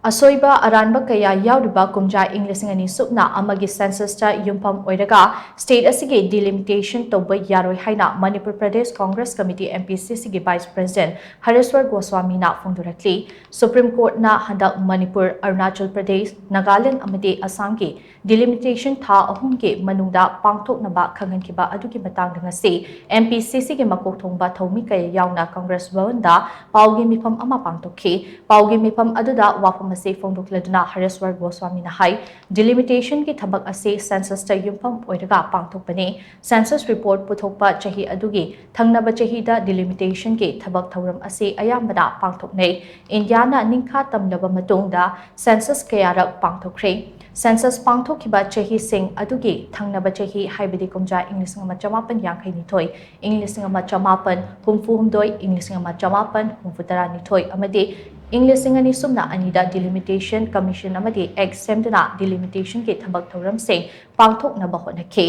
Asoiba Aranba kaya Yaoriba kumja English ngani supna amagi census ta Yumpham Oiraga state asigi Delimitation Touba Yaroi haina Manipur Pradesh Congress Committee MPCC gi Vice President Hareshwar Goshwami na phongdokrakli Supreme Court na handak Manipur, Arunachal Pradesh, Nagaland amadi Assam gi Delimitation tha ahum gi manungda pangthoknaba khangankiba adugi matangda ngasi MPCC gi makok thongba thomi kaya yauna Congress Bhavan da paugi mifam ama pangthokhi paugi mifam aduda wafam ase phongdokladuna Hareshwar Goshwami na hai delimitation ki thabak ase census ta Yumpham Oiraga pangthokpani census report puthokpa chahi adugi thangnaba chahi da delimitation ki thabak thauram ase ayambada pangthoknei India na ningkha tamlaba matungda census kayarak pangthokre census pangthokhiba chahi sing adugi thangnaba chahi haibidi kumja English ngama chamapan yangkai nithoi English ngama chamapan humfu humdoi English ngama chamapan humfutara nithoi amadi English ngani sumna anida delimitation commission amadi exemptna delimitation ke thabak thoram se pangthoknaba honakhe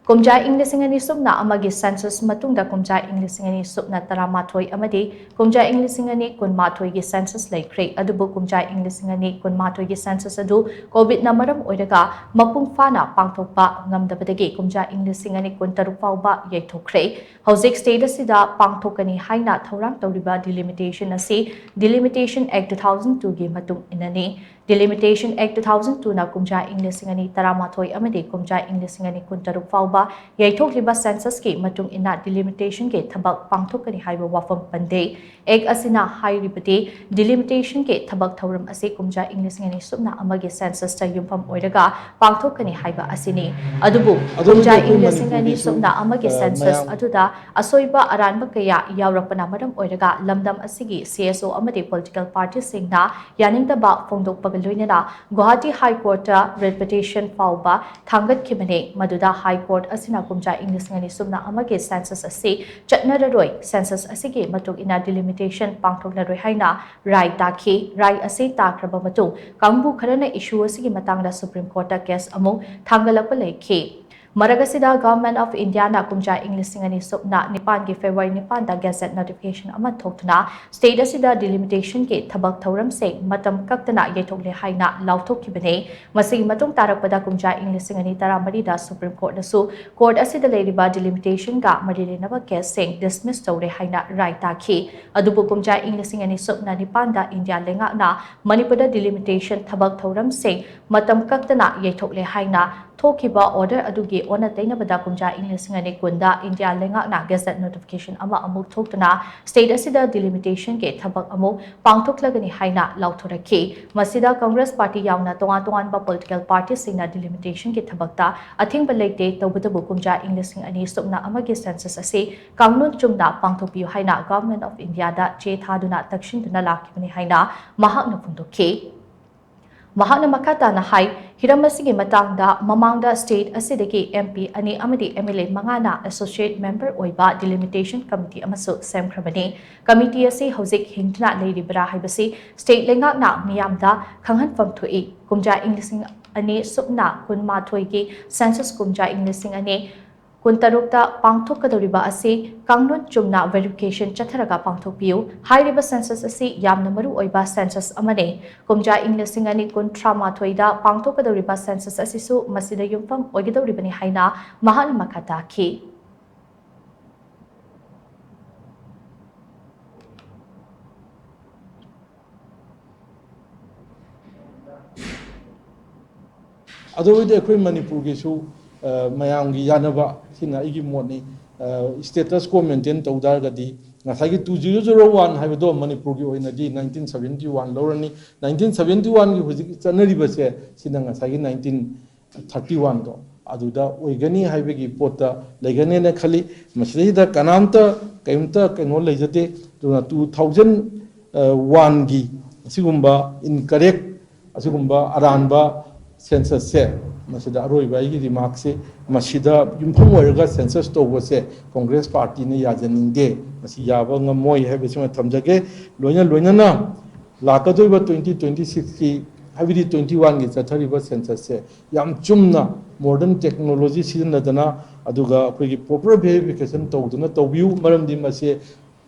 kumja English ngani sumna amagi census matungda kumja English ngani supna taramathoi amadi kumja English ngani kunmathoi gi census laikre adubu kumja English ngani kunmathoi gi census adu covid na maram oiraga mapung fana pangthokpa ngamdabadagi kumja English ngani kuntaruk fauba yaithokre hojik state sida pangthokani haina thorang tawriba delimitation ase Delimitation Act 2002 gi matung inani Delimitation Act 2002 na kumja English ngani taramathoi amadi kumja English ngani kuntaruk fauba yaithokliba census ki matung ina delimitation ke thabak pangthokani haiba wafam pande ek asina hairibati delimitation ke thabak thauram ase kumja English ngani supna amagi census ta Yumpham Oiraga pangthokani haiba asini adubu kumja English ngani supna amagi census aduda Asoiba Aranba kaya yaurakpana maram Oiraga lamdam asigi CSO amadi political party singna yaningdaba phongdokpa loinana Guwahati High Court reputation fauba thangat khibane maduda High Court asina kumja English ngani sumna amage census ase chatnararoi census asige matung ina delimitation pangthoknaroi haina rai takhi rai ase takraba matung kangbu kharana issue asige matangda Supreme Court case amu thangalapa lekhe Maragasida Government of India na kumja English ngani supna Nipan gi February Nipan da Gazette notification ama thokna state asida delimitation ke thabak thauram se matam kaktana yaithokle haina lauthokibane masigi matung tarakpada kumja English ngani taramari da Supreme Court nasu court asida leiriba delimitation ga marilenaba case sing dismiss tawre haina right takhi adubu kumja English ngani supna Nipan da India lenga na Manipur da delimitation thabak thauram se matam kaktana yaithokle haina thokiba order adugi ona tainabada kumja English ngani kunda India lenga na gazette notification ama amuk thoktana state asida delimitation ke thabak amu pangthoklagani haina lauthoraki masida Congress party yauna tongan ba political party singna delimitation ke thabakta athing balaite tawbutabu kumja English ngani supna amagi census ase kangnun chumda pangthokpiu haina Government of India da che thaduna takshin duna lakhibani haina mahakna phungdokhe Mahakna makata na hai hiramasigi matangda mamangda state asidagi MP ani amadi MLA mangana associate member oiba delimitation committee amasu semkhrabani committee ase hojik hingtna leiribra haibasi state lengak na miyamda khanghan famthui kumja English ani supna kunmathoi gi census kumja English ani kuntarukta pangthokadoriba ase kangnun chumna verification chatharaga pangthokpiu hairiba census ase yamna maru oiba census amane kumja English ani kuntrama thoida pangthokadoriba census ase su masida Yumpham oigidoribani haina mahal makata ki Otherwise, the Manipur gisu Mayangi Yanava, Hina Igi Moni, status quo maintained to Dargadi, Nasagi 2001, have a dome Manipur in a D 1971, Lorani, 1971, was Sanaribase, Sinangasagi 1931. Aduda, Wigani, Havigi Pota, Legane Kali, Masida, Kananta, Kaimta, Kanola Jate, 2001 Gi, Sigumba, incorrect, Asugumba, Aranba, census se masida Aroiba gi remark se masida Yumpham Oiraga census Touba se Congress party ne yajaningde masi yaba ngamoi habe sima thamjage loina na lakadoiba 2026 ki habidi 21 gi chathariba census se yam chumna modern technology sijanadana aduga akogi proper verification tawduna tawbiu maramdi mase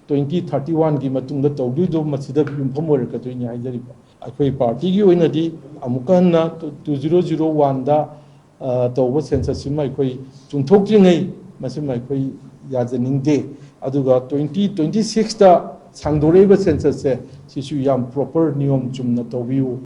2031 की matungda tawdudo masida yumpham oiragdoi ni haijariba akhoi party gi oinadi amukanna 2001 da tawba census sima akhoi chungthokjingai masima akhoi yajaningde aduga 2026 da sangdoreba census se sisu yam proper niyom chumna tawbiu